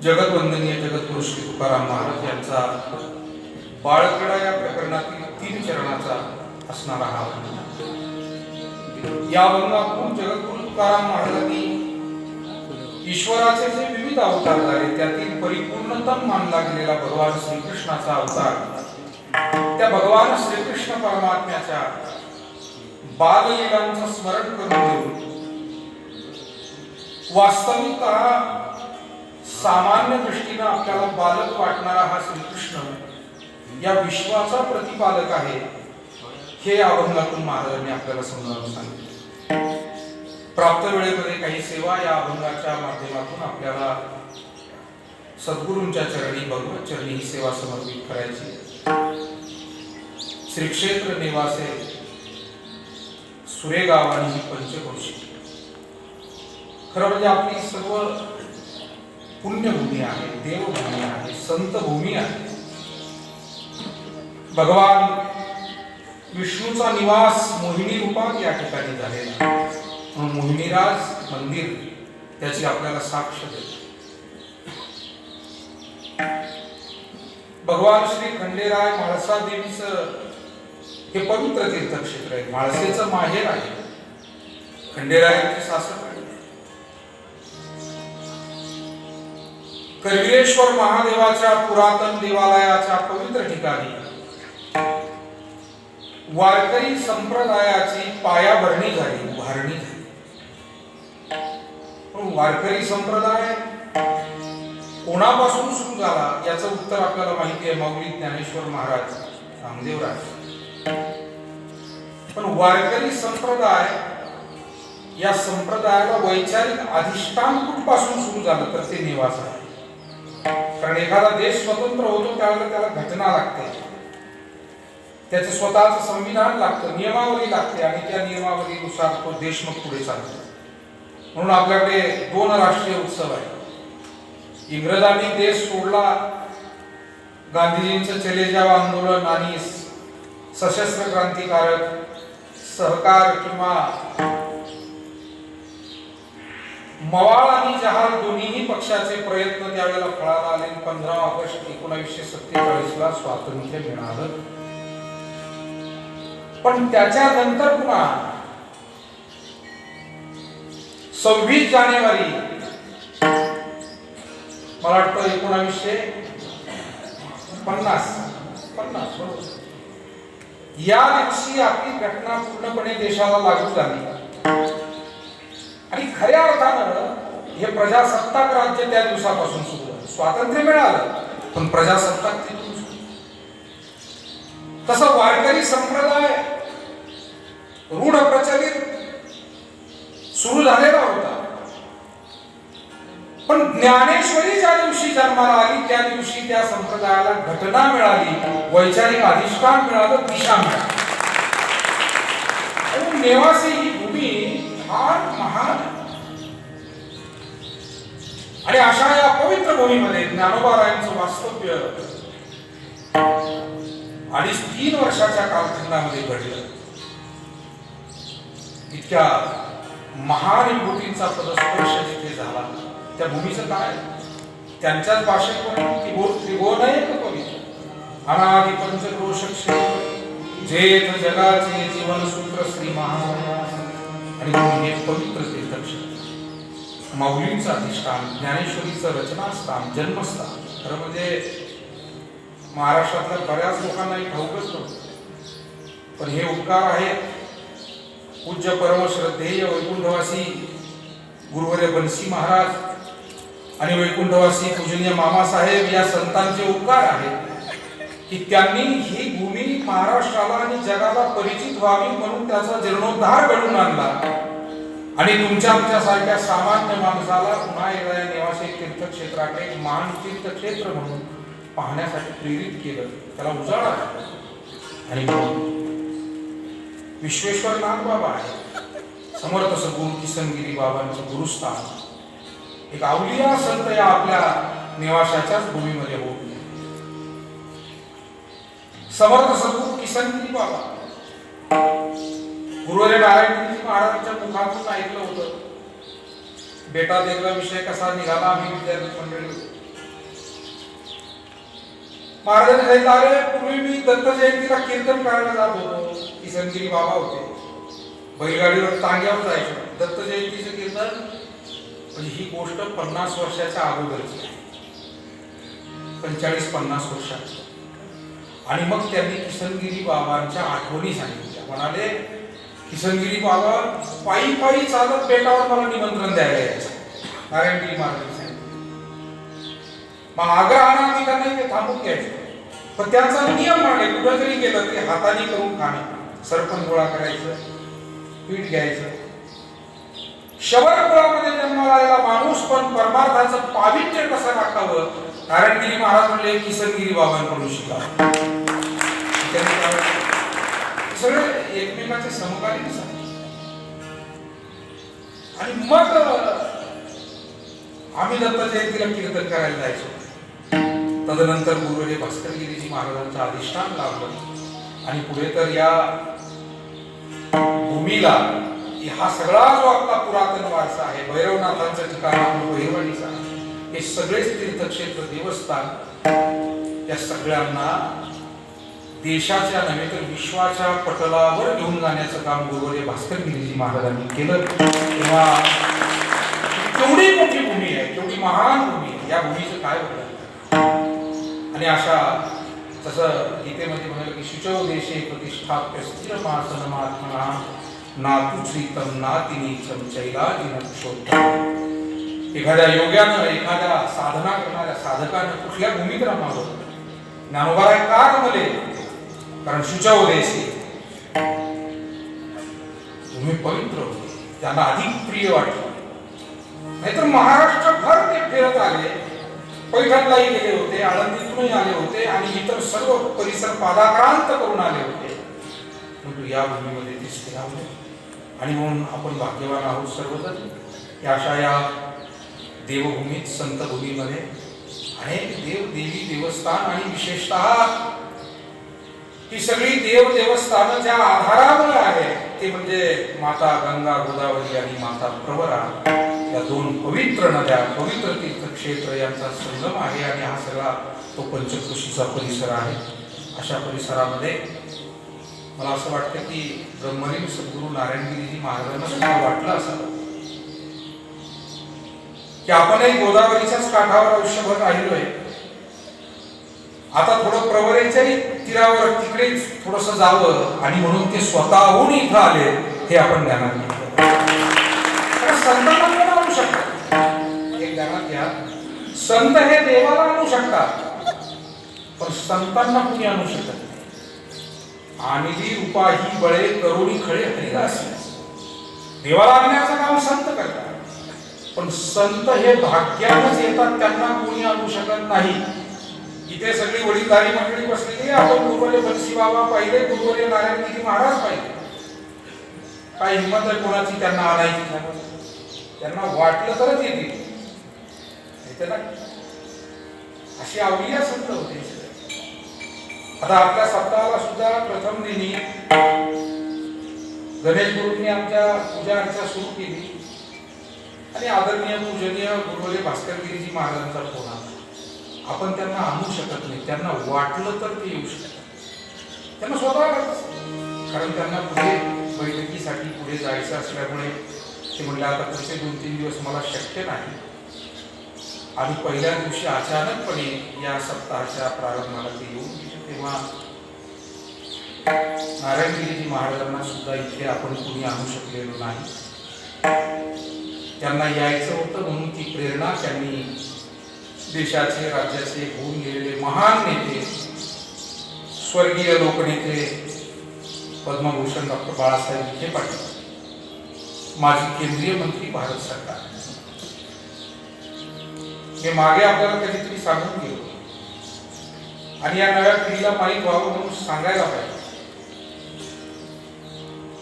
जगतवंदनीय जगतपुरुष तुकाराम महाराज यांचा बाळक्रीडा या प्रकरणातील 3 चरणाचा असणारा हा अभंग. या अभंगातून जगतगुरु तुकाराम महाराजांनी ईश्वराचे जे विविध अवतार झाले त्यातील परिपूर्णतम मानला गेलेला भगवान श्रीकृष्णाचा अवतार, त्या भगवान श्रीकृष्ण परमात्म्याच्या बाललीलांचं स्मरण करून देऊन वास्तविकतः सामान्य दृष्टीने आपल्याला बालक वाटणारा हा श्रीकृष्ण या विश्वाचा प्रतिपालक आहे, हे या अभंगातून महाराजांनी आपल्याला समजावून सांगितले. प्राप्त वेळेमध्ये काही सेवा या अभंगाच्या माध्यमातून आपल्याला सद्गुरूंच्या चरणी, भगवत चरणी ही सेवा समर्पित करायची. श्री क्षेत्र निवासे सुरेगावानी ही पंचक्रोशी, खरं म्हणजे आपली सर्व पुण्यभूमी आहे, देवभूमी आहे, संतभूमी आहे. भगवान विष्णूचा निवास मोहिनी रूपात या ठिकाणी झालेला, म्हणून मोहिनीराज मंदिर त्याची आपल्याला साक्ष देते. भगवान श्री खंडेराय म्हाळसा देवीचं हे पवित्र तीर्थक्षेत्र आहे. म्हाळसेचं माहेर आहे, खंडेरायांची सासर आहे. करवीरेश्वर महादेवाच्या पुरातन देवालयाच्या पवित्र ठिकाणी वारकरी संप्रदायाची पायाभरणी झाली, उभारणी झाली. वारकरी संप्रदाय कोणापासून सुरू झाला याचं उत्तर आपल्याला माहिती आहे, माऊली ज्ञानेश्वर महाराज, नामदेवराज. पण वारकरी संप्रदाय या संप्रदायाला वैचारिक अधिष्ठान कुठपासून सुरू झालं तर ते निवास आहे. कारण एखादा देश स्वतंत्र होतो त्यावेळेला त्याला घटना लागते, त्याचं स्वतःचं संविधान लागतं, नियमावली लागते, आणि त्या नियमावलीनुसार तो देश मग पुढे चालतो. म्हणून आपल्याकडे 2 राष्ट्रीय उत्सव आहेत. इंग्रजांनी देश सोडला, गांधीजींचं चले जाव आंदोलन आणि सशस्त्र क्रांतिकारक सहकार किंवा मवाळ आणि जहाल दोन्हीही पक्षाचे प्रयत्न त्यावेळेला फळाला आले. 15 ऑगस्ट 1947 ला स्वातंत्र्य मिळालं. पण त्याच्यानंतर पुन्हा 26 जानेवारी मला वाटतं 1950 या दिवशी आपली घटना पूर्णपणे देशाला लागू झाली. आणि खऱ्या अर्थानं हे प्रजासत्ताक राज्य त्या दिवसापासून सुरू झालं. स्वातंत्र्य मिळालं पण प्रजासत्ताक तिथून सुरू. तसं वारकरी संप्रदाय रूढ प्रचलित सुरू झालेला होता. पण ज्ञानेश्वरी ज्या दिवशी जन्माला आली त्या दिवशी त्या संप्रदायाला घटना मिळाली, वैचारिक अधिष्ठान मिळालं, दिशा मिळाली. नेवासे ही भूमी फार महान, आणि अशा या पवित्र भूमीमध्ये ज्ञानोबारायांचं वास्तव्य 2.5-3 वर्षाच्या कालखंडामध्ये घडलं. इतक्या महान विभूतींचा पदस्पर्श जिथे झाला त्या भूमीचं काय, त्यांच्याच भाषेत त्रिभुवनैक पवित्र अनादि पंचक्रोश क्षेत्र जेथ जगाचे जीवनसूत्र श्री महाराज. आणि हे पवित्र तीर्थक्षेत्र माऊलींचं अधिष्ठान, ज्ञानेश्वरीचं रचनास्थान, जन्मस्थान. खरं म्हणजे महाराष्ट्रातल्या बऱ्याच लोकांनाही ठाऊकच नव्हतं, पण हे उपकार आहेत पूज्य परमश्रद्धेय वैकुंठवासी गुरुवर्य बनसी महाराज आणि वैकुंठवासी पूजनीय मामासाहेब या संतांचे उपकार आहेत की त्यांनी ही भूमी महाराष्ट्राला आणि जगाला परिचित व्हावी म्हणून त्याचा जीर्णोद्धार घडवून आणला. आणि तुमच्या आमच्यासारख्या सामान्य माणसाला पुन्हा एकदा या नेवासे तीर्थक्षेत्राकडे एक महान तीर्थक्षेत्र म्हणून पाहण्यासाठी प्रेरित केलं, त्याला उजाळा. आणि विश्वेश्वर नाथ बाबा आहे, समर्थ सद्गुरू किसनगिरी बाबांचं गुरुस्थान. एक अवलिया संत या आपल्या निवासाच्याच भूमीमध्ये होत. समर्थ सद्गुरू किसनगिरी बाबा गुरुवर्य नारायणजी महाराजांच्या मुखातून ऐकलं होतं. बेटा देखला विषय कसा निघाला, आम्ही विद्यार्थी मंडळी महाराजांनी सांगितलं, अरे पूर्वी मी दत्त जयंतीला कीर्तन करायला जात होतो. किसनगिरी बाबा होते, बैलगाडीवर तांग्यावर जायचो. दत्त जयंतीचं कीर्तन म्हणजे ही गोष्ट 50 वर्षाच्या अगोदरची आहे, 45-50 वर्षाची. आणि मग त्यांनी किसनगिरी बाबांच्या आठवणी सांगितल्या. म्हणाले, किसनगिरी बाबा पायी पायी चालत बेटावर मला निमंत्रण द्यायला यायचं. नारायणगिरी महाराजांनी सांगितलं. मग आग्रहानं आम्ही त्यांना इथे थांबून घ्यायचो. पण त्यांचा नियम आहे, कुठं जरी गेलं तरी हाताने करून खाणं. सरपण गोळा करायचं, पीठ घ्यायचं. शबरकुळामध्ये जन्माला आलेला माणूस पण परमार्थाचं पावित्र्य कसं राखावं, नारायणगिरी महाराज म्हणले किसनगिरी बाबांकडून शिकावं. सगळे एकमेकाचे समकालीन सांगतात. आणि मग आम्ही दत्त जयंतीला कीर्तन करायला जायचो. तदनंतर गुरुदेव भास्करगिरीजी महाराजांचं अधिष्ठान लावलं. आणि पुढे तर या भूमीला हा सगळा जो आपला पुरातन वारसा आहे, भैरवनाथांचं ठिकाण, भैरवाडीचा, हे सगळेच तीर्थक्षेत्र देवस्थान या सगळ्यांना देशाच्या नव्हे तर विश्वाच्या पटलावर घेऊन जाण्याचं काम गुरुदेव भास्करगिरीजी महाराजांनी केलं. तेव्हा केवढी मोठी भूमी आहे, केवढी महान भूमी आहे. या भूमीचं काय वर्णन. आणि अशा जसं गीतेमध्ये म्हणाल की शुचौ देशे प्रतिष्ठाप्य स्थिरमासन महात्मना नातु श्रीतम नातिनीचम चैलाजिनक्षोत्तम. एखाद्या योग्यानं, एखाद्या साधना करणाऱ्या साधकानं कुठल्या भूमीत राहावं. ज्ञानोबा का रमले, कारण शुचौ देशे भूमी पवित्र होती, त्यांना अधिक प्रिय वाटलं. नाहीतर महाराष्ट्रभर ते फिरत आले, पैठणलाही गेले होते, आळंदीतूनही आले होते आणि इतर सर्व परिसर पादाक्रांत करून आले होते. परंतु या भूमीमध्ये ते स्थिरावले. आणि म्हणून आपण भाग्यवान आहोत सर्वजण की अशा या देवभूमीत, संतभूमीमध्ये अनेक देव देवी देवस्थान आणि विशेषतः ही सगळी देव देवस्थानं ज्या आधारामुळे आहे ते म्हणजे माता गंगा गोदावरी आणि माता प्रवरा या दोन पवित्र नद्या, पवित्र तीर्थक्षेत्र यांचा संगम आहे. आणि हा सगळा तो पंचक्रोशीचा परिसर आहे. अशा परिसरामध्ये मला असं वाटतं की ब्रह्मलीन सद्गुरू नारायणगिरीजी महाराजांना सुद्धा वाटलं असावं की आपणही गोदावरीच्याच काठावर आयुष्यभर राहिलोय, आता थोडं प्रवरेच्याही तीरावर तिकडे थोडंसं जावं. आणि म्हणून ते स्वतःहून इथं आले, हे आपण ध्यानात घेतलं. संतांना कोण आणू शकतात, एक ध्यानात घ्या. संत हे देवाला आणू शकतात, पण संतांना कुणी आणू शकत नाही. आणली रूपा ही बळे करुणी खळे हरिदासी. देवाला आणण्याचं काम संत करतात, पण संत हे भाग्यानंच येतात, त्यांना कोणी आणू शकत नाही. इथे सगळी वडीलधारी मंडळी बसलेली, आपण गुरुवर्य बंसी बाबा पाहिले, गुरुवर्य नारायणगिरी महाराज पाहिले. काय हिंमत आहे कोणाची त्यांना आणायची? त्यांना वाटलं तरच येतील, अशी अवलिया संत होते. आता आपल्या सप्ताहाला सुद्धा प्रथम दिनी गणेश गुरुंनी आमच्या पूजा अर्चा सुरू केली आणि आदरणीय पूजनीय गुरुवर्य भास्करगिरीजी महाराजांचा फोन आला. आपण त्यांना आणू शकत नाही, त्यांना वाटलं तर ते येऊ शकतात, त्यांना स्वतः, कारण त्यांना पुढे बैठकीसाठी पुढे जायचं असल्यामुळे ते म्हणले आता पुढचे 2-3 दिवस मला शक्य नाही. आणि पहिल्या दिवशी अचानकपणे या सप्ताहाच्या प्रारंभाला ते येऊन गेले. तेव्हा नारायणगिरीजी महाराजांना सुद्धा इथे आपण कुणी आणू शकलेलो नाही. त्यांना यायचं होतं म्हणून ती प्रेरणा त्यांनी देशाचे, राज्याचे होऊन गेलेले महान नेते, स्वर्गीय लोकनेते पद्मभूषण डॉक्टर बाळासाहेब विखे पाटील, माजी केंद्रीय मंत्री भारत सरकार, हे मागे आपल्याला कधीतरी सांगून गेलो आणि या नव्या पिढीला माहीत व्हावं म्हणून सांगायला पाहिजे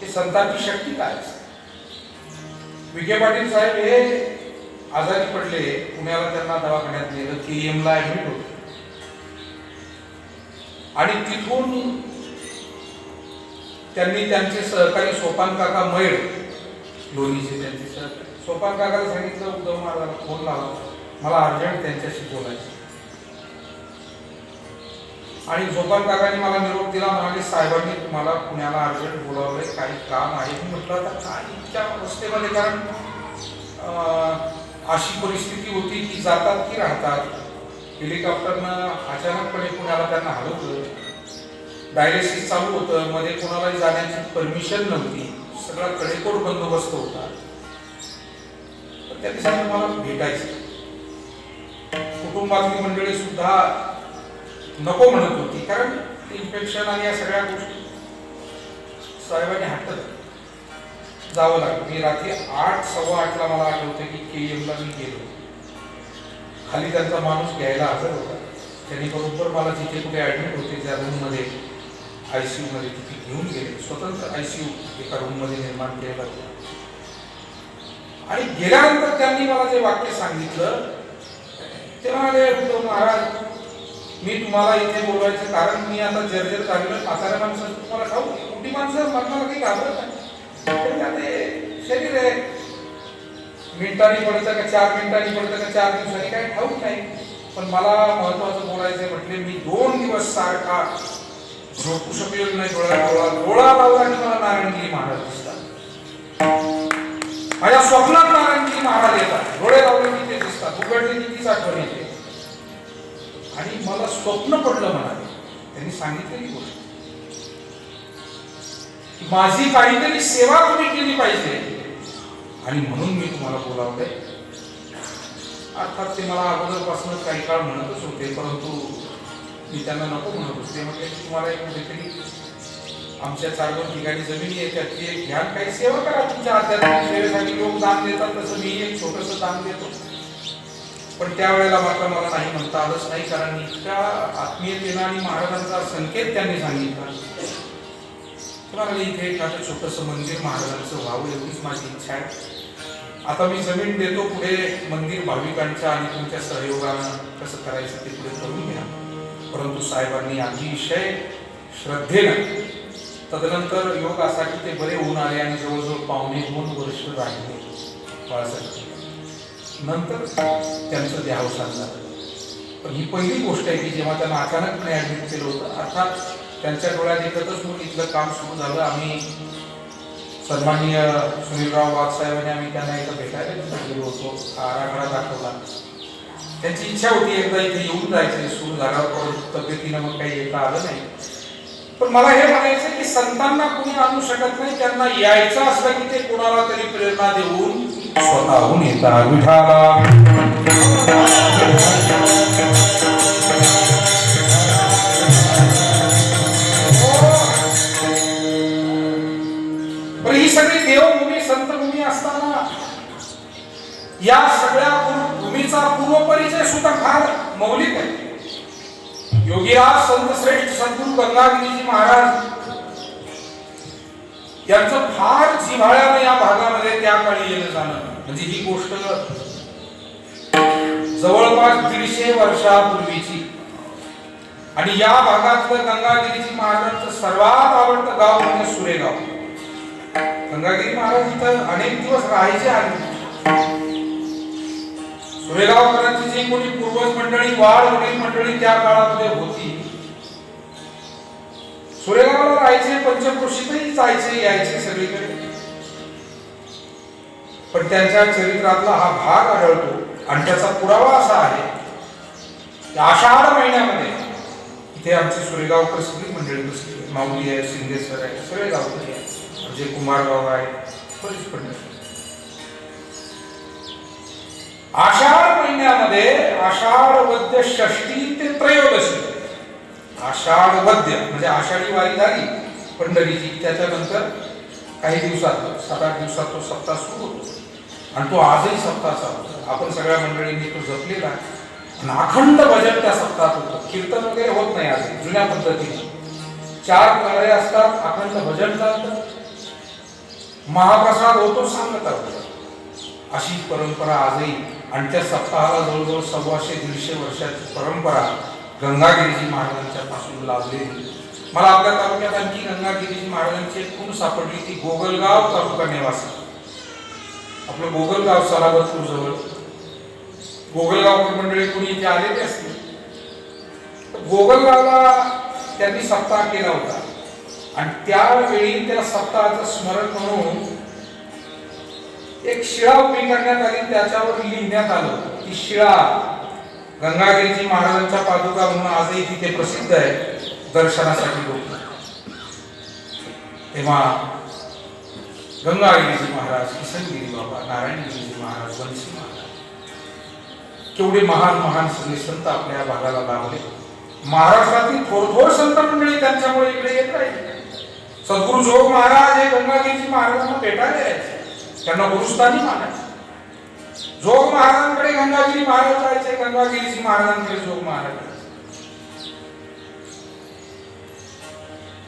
की संतांची शक्ती काय. विखे पाटील साहेब हे आजारी पडले, पुण्याला त्यांना दवाखान्यात नेलं, KEM ला ऍडमिट होते आणि तिथून त्यांनी त्यांचे सहकारी सोपान काका मैड लोणीचे, त्यांचे सहकारी सोपान काकाला सांगितलं उद्धव महाराजांना फोन लावा, मला अर्जंट त्यांच्याशी बोलायचं. आणि सोपान काकांनी मला निरोप दिला, म्हणाले साहेबांनी तुम्हाला पुण्याला अर्जंट बोलावलंय, काही काम आहे. मी म्हटलं आता काय इतक्या अवस्थेमध्ये, कारण अशी परिस्थिती होती की जातात की राहतात. हेलिकॉप्टरनं अचानकपणे पुण्याला त्यांना हलवलं. डायलिसिस चालू होतं, मध्ये कोणालाही जाण्याची परमिशन नव्हती, सगळा कडेकोट बंदोबस्त होता. त्या दिवसाला मला भेटायचं. कुटुंबातली मंडळी सुद्धा नको म्हणत होती, कारण इन्फेक्शन आणि या सगळ्या गोष्टी. साहेबांनी हट्ट जावं लागलं. मी रात्री 8, 8:15 मला आठवतं की KM ला मी गेलो. खाली त्यांचा माणूस घ्यायला हजर होता. त्यांनी बरोबर मला जिथे कुठे ऍडमिट होते त्या रूममध्ये, ICU मध्ये तिथे घेऊन गेले. स्वतंत्र ICU एका रूममध्ये निर्माण केलेला होता. आणि गेल्यानंतर त्यांनी मला जे वाक्य सांगितलं ते म्हणाले, महाराज मी तुम्हाला इथे बोलवायचं कारण मी आता जर्जर झालेलं म्हाताऱ्या माणसं तुम्हाला ठाऊक, मोठी माणसं मरणाला काही घाबरत नाही. ते शरीर आहे, मिनिटांनी पडतं का 4 मिनिटांनी पडतं का 4 दिवसांनी काही ठाऊक नाही. पण मला महत्वाचं बोलायचं म्हटले, मी 2 दिवस सारखा झोपू शकलेलो नाही. डोळा लावला आणि मला नारायणगिरी महाराज दिसतात. माझ्या स्वप्नात नारायणगिरी महाराज येतात. डोळे लावले की ते दिसतात. उघडले की तीच आठवण येते. आणि मला स्वप्न पडलं म्हणाले. त्यांनी सांगितलेली गोष्ट की माझी काहीतरी सेवा तुम्ही केली पाहिजे आणि म्हणून मी तुम्हाला बोलावलंय. अर्थात ते मला अगोदरपासून काही काळ म्हणतच होते, परंतु मी त्यांना नको म्हणत होते. म्हटले की तुम्हाला एक कुठेतरी आमच्या 4-2 ठिकाणी जमिनी येतात, ती एक घ्या, काही सेवा करा. तुमच्या आध्यात्मिक सेवेसाठी लोक दान देतात तसं मी एक छोटंसं दान देतो. पण त्यावेळेला मात्र मला नाही म्हणता आलंच नाही, कारण इतक्या आत्मीयतेनं आणि महाराजांचा संकेत त्यांनी सांगितला. मला इथे एखादं छोटंसं मंदिर महाराजांचं व्हावं एवढीच माझी इच्छा आहे. आता मी जमीन देतो, पुढे मंदिर भाविकांच्या आणि तुमच्या सहयोगानं कसं करायचं ते पुढे करून घ्या. परंतु साहेबांनी अतिशय श्रद्धेनं, तदनंतर योगासाठी ते बरे होऊन आले आणि जवळजवळ 2.5 वर्ष राहिले बाळासाहेब. नंतर त्यांचं देहावसान झालं. पण ही पहिली गोष्ट आहे की जेव्हा त्यांना अचानकपणे ऍडमिट केलं होतं, अर्थात त्यांच्या डोळ्यात एकच म्हणून इथलं काम सुरू झालं. आम्ही सन्माननीय सुनीलराव वाघ साहेबांनी आम्ही त्यांना इथं भेटायला गेलो होतो. आराखडा दाखवला. त्यांची इच्छा होती एकदा इथे येऊन जायचं. सुरू झाल्यावर परत तब्येतीनं मग काही येता आलं नाही. पण मला हे म्हणायचं की संतांना कोणी आणू शकत नाही, त्यांना यायचं असलं की ते कोणाला तरी प्रेरणा देऊन स्वतःहून येतात. विठाला पण ही सगळी देवभूमी संतभूमी असताना या सगळ्या भूमीचा पूर्वपरिचय सुद्धा फार मौलिक आहे. योगीराज संत श्रेष्ठ सद्गुरू गंगागिरीजी महाराज यांचं फार जिव्हाळ्यानं या भागामध्ये त्या काळी येणं जाणं, म्हणजे ही गोष्ट जवळपास 150 वर्षापूर्वीची. आणि या भागातलं गंगागिरीजी महाराजांचं सर्वात आवडतं गाव म्हणजे सुरेगाव. गंगागिरी महाराज इथं अनेक दिवस राहायचे आले. सुरेगावकरांची जी कोणी पूर्वज मंडळी, वाढ वडील मंडळी त्या काळामध्ये होती, सुरेगावला राहायचे, पंचक्रोशीतही जायचे यायचे सगळीकडे. पण त्यांच्या चरित्रातला हा भाग आढळतो आणि त्याचा पुरावा असा आहे की आषाढ महिन्यामध्ये इथे आमचे सुरेगावकर सगळी मंडळी बसली. माऊली आहे, शिंदेसर आहे, सगळे गावकरी आहे, म्हणजे कुमारगाव आहे, बरीच पंढरी. आषाढ महिन्यामध्ये आषाढ वद्य षष्टी ते त्रयोदशी, आषाढ वद्य म्हणजे आषाढी वारी झाली पंढरीची, त्याच्यानंतर काही दिवसात 7-8 दिवसात तो सप्ताह सुरू होतो. आणि तो आजही सप्ताह चालतो. आपण सगळ्या मंडळींनी तो जपलेला आणि अखंड भजन त्या सप्ताहात होतं. कीर्तन वगैरे होत नाही आज जुन्या पद्धतीने. 4 प्रहरे असतात, अखंड भजन चालतं, महाप्रसाद होतो, सांगता होतो. अशी परंपरा आजही. आणि त्या सप्ताहाला जवळजवळ 125-150 वर्षाची परंपरा गंगागिरीजी महाराजांच्या पासून लाभलेली. मला आपल्या तालुक्यात आणखी गंगागिरीजी महाराजांची एक खूण सापडली, ती गोगलगाव तालुका निवासी. आपलं गोगलगाव सलाबतपूर जवळ. गोगलगावकर मंडळी कोणी इथे आलेले असतील. गोगलगावला त्यांनी सप्ताह केला होता आणि त्यावेळी त्या सप्ताहाचं स्मरण म्हणून एक शिळा उभी करण्यात आली, त्याच्यावर लिहिण्यात आलं की शिळा गंगागिरीजी महाराजांच्या पादुका म्हणून आजही तिथे प्रसिद्ध आहे दर्शनासाठी लोक. तेव्हा गंगागिरीजी महाराज, किसनगिरी बाबा, नारायणगिरीजी महाराज, बंसी महाराज, केवढे महान महान सगळे संत आपल्या भागाला लाभले. महाराष्ट्रातील थोर संत मंडळी त्यांच्यामुळे इकडे येत राहिले. सद्गुरु जोग महाराज हे गंगागिरीजी महाराजांना भेटायला यायचे, त्यांना गुरुस्थानी मानायचे. जोग महाराजांकडे गंगागिरी महाराज जायचे, गंगागिरीजी महाराजांकडे जोग महाराज जायचे.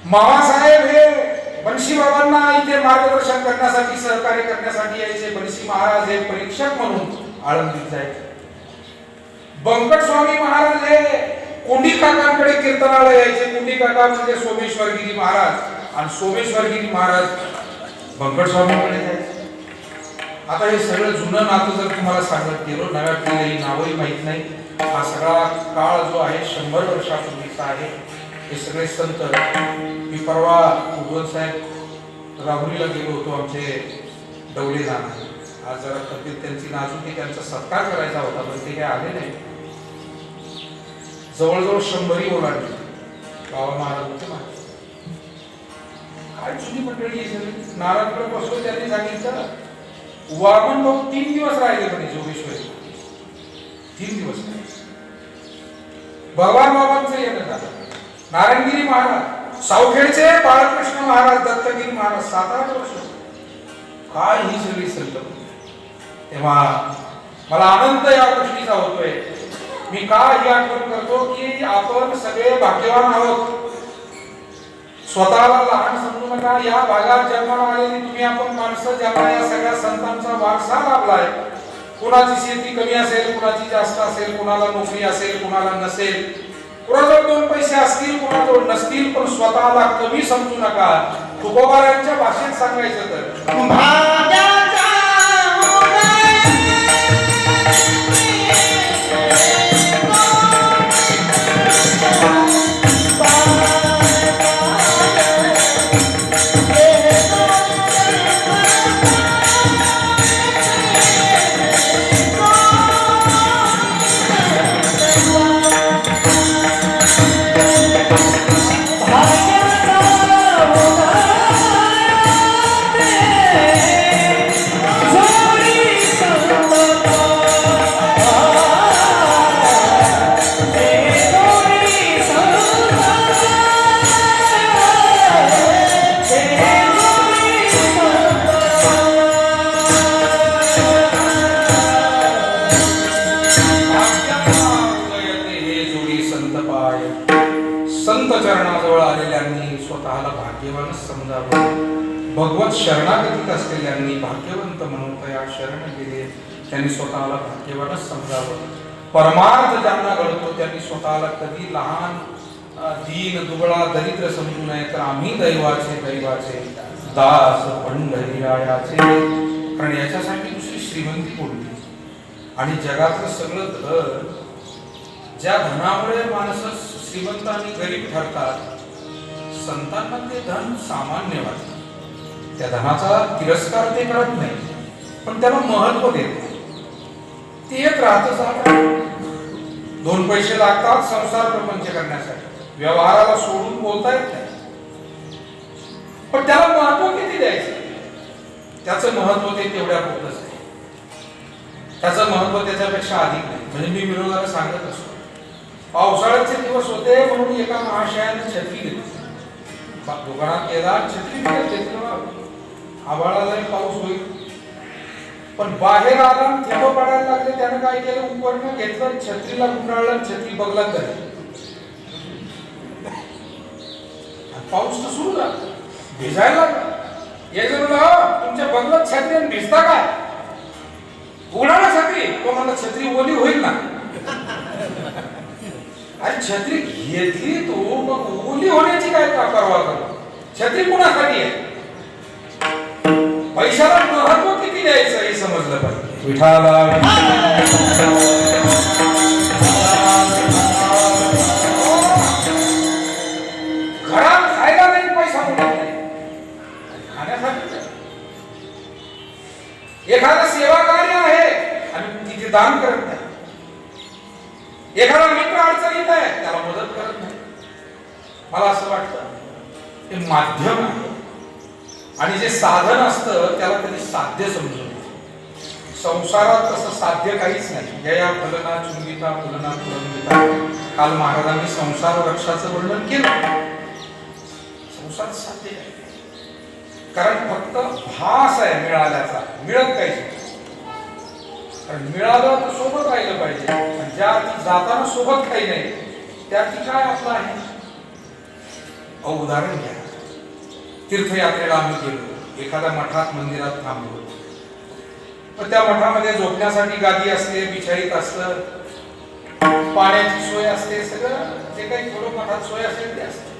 मामासाहेब हे बंशी बाबांना इथे मार्गदर्शन करण्यासाठी, सहकार्य करण्यासाठी यायचे. बंशी महाराज हे परीक्षक म्हणून आळंदीत जायचे. बंकट स्वामी महाराज हे कोंडी काकांकडे कीर्तनाला यायचे. कोंडी काका म्हणजे सोमेश्वरगिरी महाराज, आणि सोमेश्वरगिरी महाराज बंकट स्वामींकडे जायचे. आता हे सगळं जुनं नातं जर तुम्हाला सांगत गेलो, नव्या पिढीला नावही माहित नाही. हा सगळा काळ जो आहे 100 वर्षापूर्वीचा आहे. हे सगळे संत, मी परवा उद्धव साहेब राहुरीला गेलो होतो, आमचे डवले जाणार. आज जरा तब्येत त्यांची नाजूक, त्यांचा सत्कार करायचा होता, पण ते काही आले नाही. जवळजवळ 100 ओलांडली. बाबा महाराज होते माझे. काय जुनी मंडळी आहे. नारायणकडे बसलो, त्यांनी सांगितलं वामन भाऊ 3 दिवस राहिले म्हणे जोगेश्वरी. 3 दिवस भगवान बाबांचं येणं झालं. नारायणगिरी महाराज, सावखेडचे बाळकृष्ण महाराज, दत्तगिरी महाराज 7-8 वर्ष. काय ही सगळी संत. तेव्हा मला आनंद या गोष्टीचा होतोय. मी का ही आठवण करतो की आपण सगळे भाग्यवान आहोत. स्वतःला लहान समजू नका. या भागात जन्माला आलेली तुम्ही आपण माणसं, ज्यांना या सगळ्या संतांचा वारसा लाभलाय. कुणाची शेती कमी असेल, कुणाची जास्त असेल, कुणाला नोकरी असेल, कुणाला नसेल, कुणाजवळ 2 पैसे असतील, कुणाजवळ नसतील, पण स्वतःला कमी समजू नका. तुकोबारांच्या भाषेत सांगायचं तर संत चरणाजवळ आलेल्यांनी स्वतःला भाग्यवानच समजावं. भगवत शरणागतीत असलेल्यांनी भाग्यवंत म्हणून त्या शरण गेले, त्यांनी स्वतःला भाग्यवानच समजावं. परमार्थ ज्यांना घडतो त्यांनी स्वतःला कधी लहान, दीन, दुबळा, दरिद्र समजू नये. तर आम्ही दैवाचे दास पंढरीरायाचे. कारण याच्यासाठी दुसरी श्रीमंती कोणती. आणि जगातलं सगळं धन, ज्या धनामुळे माणसं श्रीमंत आणि गरीब ठरतात, संतांना ते धन सामान्य वाटतं. त्या धनाचा तिरस्कार ते करत नाही, पण त्याला महत्व देते. ते एक राहतं. 2 पैसे लागतात संसार प्रपंच करण्यासाठी, व्यवहाराला सोडून बोलता येत नाही, पण त्याला महत्व किती द्यायचं. त्याचं महत्व ते तेवढ्या पुरतच आहे. त्याचं महत्व त्याच्यापेक्षा अधिक नाही. म्हणजे मी विरोधाला सांगत असतो, पावसाळ्याचे दिवस होते म्हणून एका महाशयाने छत्री घेतली. दुकानात गेला, छत्री घेतली. आभाळा जरी पाऊस होईल, पण बाहेर आला, थेंब पडायला लागले. त्यानं काय केलं, उपकरण घेतलं, छत्रीला गुंडाळलं, छत्री बगलात झाली. पाऊस तर सुरू झाला, भिजायला लागला. एक जण तुमच्या बगलात छत्री आणि भिजता काय, उघडा छत्री. तो मला छत्री ओली होईल ना. अरे छत्री घेतली तू, मग ओली होण्याची काय परवा कर. छत्री कोणासाठी आहे. पैशाला महत्व किती द्यायचं हे समजलं पाहिजे. विठाला घरात खायला नाही पैसा मोठा नाही, खाण्यासाठी. एखादा एखादा मित्र अडचणीत आहे त्याला मदत करत नाही. मला असं वाटतं हे माध्यम आहे आणि जे साधन असतं त्याला कधी साध्य समजून. संसारात तसं साध्य काहीच नाही. जया फलना चुंबिता फुलना फुलंबिता. काल महाराजांनी संसार वृक्षाचं वर्णन केलं. संसार साध्य नाही, कारण फक्त भास आहे मिळाल्याचा, मिळत काही नाही. कारण मिळालं तर सोबत राहिलं पाहिजे. ज्या जाताना सोबत काही नाही त्या काय आपलं आहे. उदाहरण घ्या, तीर्थयात्रेला आम्ही गेलो, एखाद्या मठात मंदिरात थांबलो, तर त्या मठामध्ये झोपण्यासाठी गादी असते, बिछाईत असतं, पाण्याची सोय असते, सगळं जे काही थोडं मठात सोय असेल ते असते.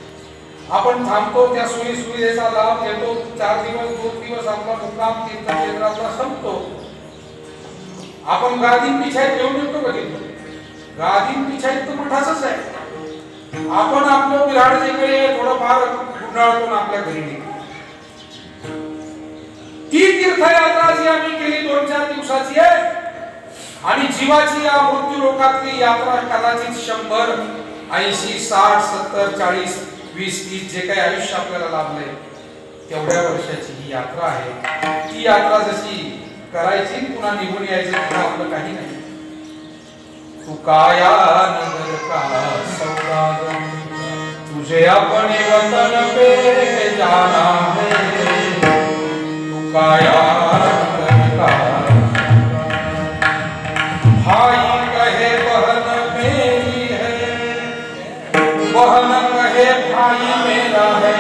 आपण थांबतो, त्या सोयी सुविधेचा लाभ घेतो. 4 दिवस 2 दिवस आपला मुक्काम तीर्थक्षेत्राचा संपतो. आपण गादीन बिछाईत घेऊन येतो का तिथं? गादीन बिछाईत तर मठाचंच आहे. आपण आपलं विराड जे काही थोडंफार गुंडाळतो ना आपल्या घरी निघतो. ती तीर्थयात्रा जी आम्ही केली 2-4 दिवसाची आहे आणि जीवाची या मृत्यू लोकातली यात्रा कदाचित 100, 80, 60, 70, 40, 20, 30 जे काही आयुष्य आपल्याला लाभलंय तेवढ्या वर्षाची ही यात्रा आहे. ती यात्रा जशी करायची पुन्हा निघून यायचं तिथं आपलं काही नाही. तू काया नगर का सौदागर, तुझे अपने वतन पे जाना है. तू काया नगर का भाई कहे बहन मेरी है, बहन कहे भाई मेरा है.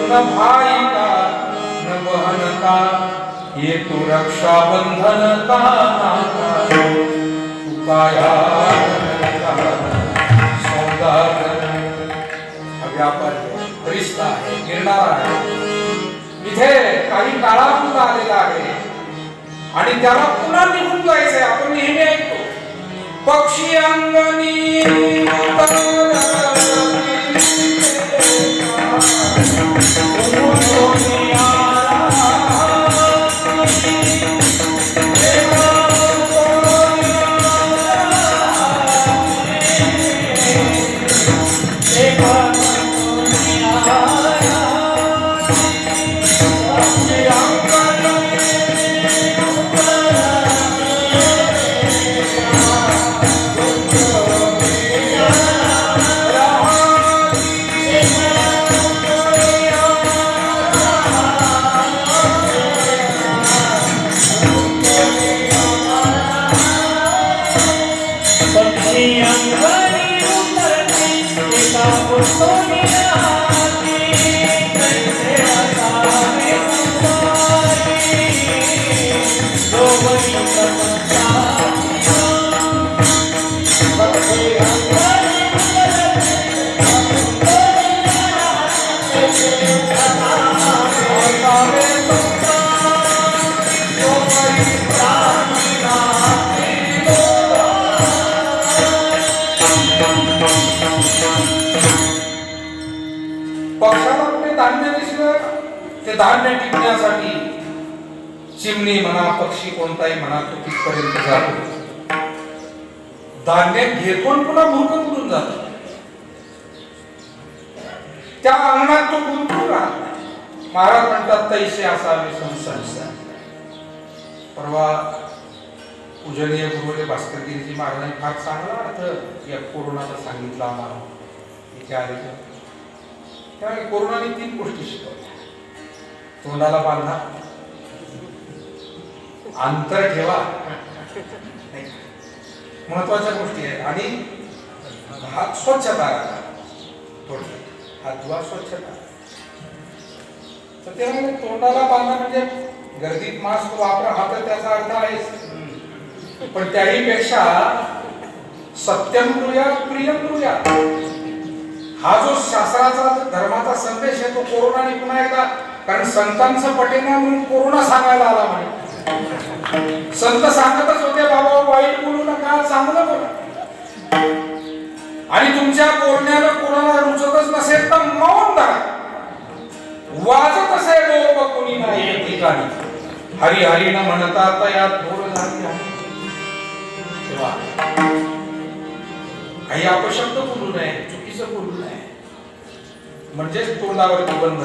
न भाई का न बहन का ये तो रक्षा बंधन का नाता. तू काया सौदागर. व्यापार रिश्ता आहे, गिरणारा आहे, इथे काही काळापुरता आलेला आहे आणि त्याला पुन्हा निघून जायचंय. आपण नेहमी ऐकतो पक्षी अंगणी पक्षाला कुठे धान्य दिसलं ते धान्य टिकण्यासाठी चिमणी म्हणा, पक्षी कोणताही म्हणा, तो तिथपर्यंत जातो. धान्य घेतो पुन्हा भुरकून उडून जातो. त्या अंगणात तो गुंतून राहतो. महाराज म्हणतात तैसे असावे संसार. परवा पूजनीय गुरुदेव भास्करगिरीजी महाराजांनी फार चांगला अर्थ या कोरोनाचा सांगितला आम्हाला. इथे आले त्यावेळी कोरोनाने 3 गोष्टी शिकवल्या. तोंडाला बांधा, अंतर ठेवा, महत्वाच्या गोष्टी आहेत, आणि हात स्वच्छता राखा. हात धुवा, स्वच्छता. तर ते म्हणजे तोंडाला बांधा म्हणजे गर्दीत मास्क वापरा हा तर त्याचा अर्थ आहेच, पण त्याही पेक्षा सत्यम ब्रूयात प्रियम ब्रूयात हा जो शास्त्राचा धर्माचा संदेश आहे तो कोरोनाने पुन्हा एकदा, कारण संतांचं पटेना म्हणून कोरोना सांगायला आला म्हणे. संत सांगतच होते बाबा वाईट बोलू नका, चांगलं बोला, आणि तुमच्या बोलण्याला कोणाला रुचतच नसेल तर मौन धरा. वाजत असेल लोक कोणी नाही ठिकाणी, हरी हरी न म्हणता यात थोर झाली आहे. काही अपशब्द बोलू नये, चुकीचं बोलू नये, म्हणजेच तोंडावरती बंद